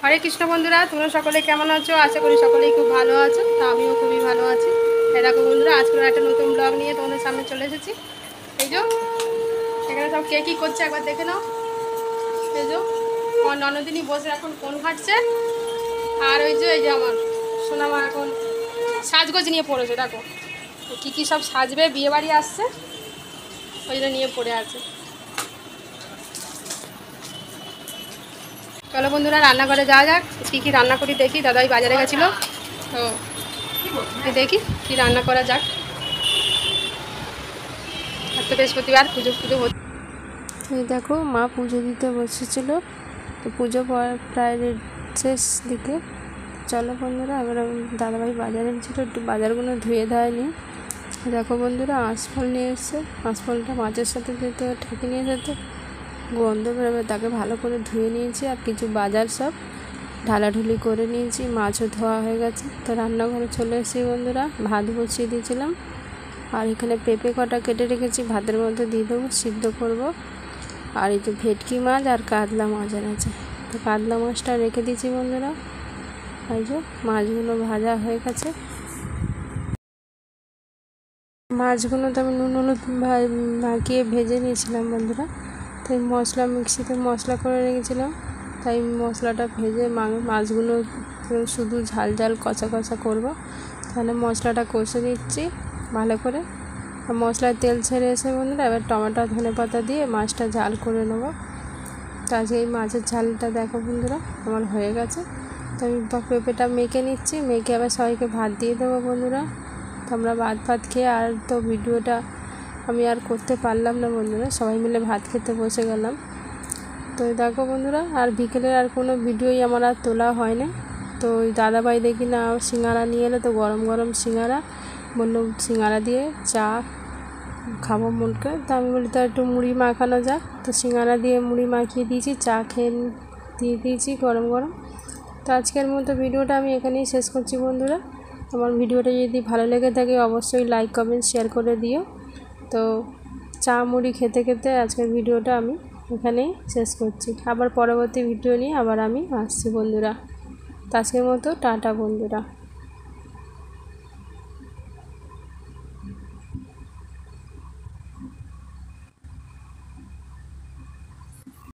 হরে কৃষ্ণ বন্ধুরা, তোমরা সকলে কেমন আছো? আশা করি সকলেই খুব ভালো আছো। তা আমিও খুবই ভালো আছি। দেখো বন্ধুরা, আজকে একটা নতুন ব্লগ নিয়ে তোমাদের সামনে চলে এসেছি। এই যে এখানে সব কে কী করছে একবার দেখে নাও। এই যে আমার ননদিনী বসে এখন ফোন ঘাটছে। আর ওই যে আমার সোনামা এখন সাজগোজ নিয়ে পড়েছে। দেখো কী কী সব সাজবে, বিয়ে বাড়ি আসছে, ওই জন্য নিয়ে পড়ে আছে। চলো বন্ধুরা, রান্নাঘরে যাওয়া যাক। কী কী রান্না করি দেখি। দাদাই বাজারে গেছিলো, তো দেখি কি রান্না করা যাক। আজ তো বৃহস্পতিবার, পুজো হচ্ছে। এই দেখো মা পুজো দিতে বসেছিল, তো পুজো প্রায় শেষ দিকে। চলো বন্ধুরা, এবার দাদাভাই বাজারে ছিল, একটু বাজারগুলো ধুয়ে দেয়নি। দেখো বন্ধুরা, আঁশফল নিয়ে এসছে। আঁশফলটা মাছের সাথে দিতে ঠেকে নিয়ে যেত, গন্ধ বেরোবে, তাকে ভালো করে ধুয়ে নিয়েছি। আর কিছু বাজার সব ঢালাঢুলি করে নিয়েছি, মাছও ধোয়া হয়ে গেছে। তো রান্নাঘরে চলে এসেছি বন্ধুরা, ভাত বসিয়ে দিয়েছিলাম। আর এখানে পেঁপে কটা কেটে রেখেছি, ভাতের মধ্যে দিয়ে দেবো, সিদ্ধ করব। আর এই যে ভেটকি মাছ আর কাতলা মাছ এনেছে, তো কাতলা মাছটা রেখে দিয়েছি বন্ধুরা। এই যে মাছগুলো ভাজা হয়ে গেছে। মাছগুলো তো আমি নুন হলুদ মাখিয়ে ভেজে নিয়েছিলাম বন্ধুরা। তাই মশলা মিক্সিতে মশলা করে রেখেছিলাম, তাই মশলাটা ভেজে মাছগুলো শুধু ঝাল ঝাল কষা কষা করবো। তাহলে মশলাটা কষে নিচ্ছি ভালো করে। আর মশলার তেল ছেড়ে এসে বন্ধুরা, এবার টমেটো ধনে পাতা দিয়ে মাছটা ঝাল করে নেবো। তো আজকে এই মাছের ঝালটা দেখো বন্ধুরা আমার হয়ে গেছে। তো আমি পেঁপেটা মেখে নিচ্ছি, মেখে আবার সবাইকে ভাত দিয়ে দেবো বন্ধুরা। তো আমরা ভাত খেয়ে আর তো ভিডিওটা আমি আর করতে পারলাম না বন্ধুরা, সবাই মিলে ভাত খেতে বসে গেলাম। তো দেখো বন্ধুরা, আর বিকেলের আর কোনো ভিডিওই আমার আর তোলা হয় না। তো ওই দাদাভাই দেখি না সিঙ্গারা নিয়ে এলো, তো গরম গরম সিঙ্গারা, বললো সিঙ্গারা দিয়ে চা খাবো মুলকে। তো আমি বলি তো একটু মুড়ি মাখানো যাক। তো সিঙ্গারা দিয়ে মুড়ি মাখিয়ে দিয়েছি, চা খেয়ে দিয়ে দিয়েছি গরম গরম। তো আজকের মতো ভিডিওটা আমি এখানেই শেষ করছি বন্ধুরা। আমার ভিডিওটা যদি ভালো লেগে থাকে অবশ্যই লাইক কমেন্ট শেয়ার করে দিও। তো চা মুড়ি খেতে খেতে আজকের ভিডিওটা আমি এখানেই শেষ করছি। আবার পরবর্তী ভিডিও নিয়ে আবার আমি আসছি বন্ধুরা। তো আজকের মতো টাটা বন্ধুরা।